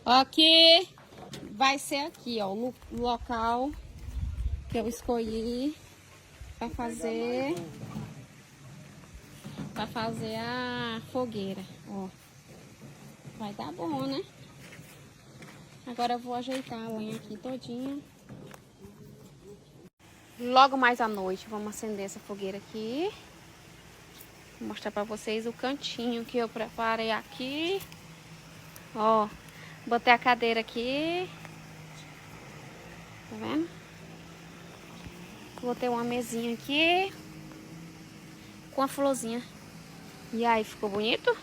Aqui vai ser aqui, ó, o local que eu escolhi para fazer a fogueira, ó. Vai dar bom, né? Agora eu vou ajeitar a lenha aqui todinha. Logo mais à noite, vamos acender essa fogueira aqui. Vou mostrar pra vocês o cantinho que eu preparei aqui. Ó, botei a cadeira aqui. Tá vendo? Botei uma mesinha aqui com a florzinha. E aí, ficou bonito?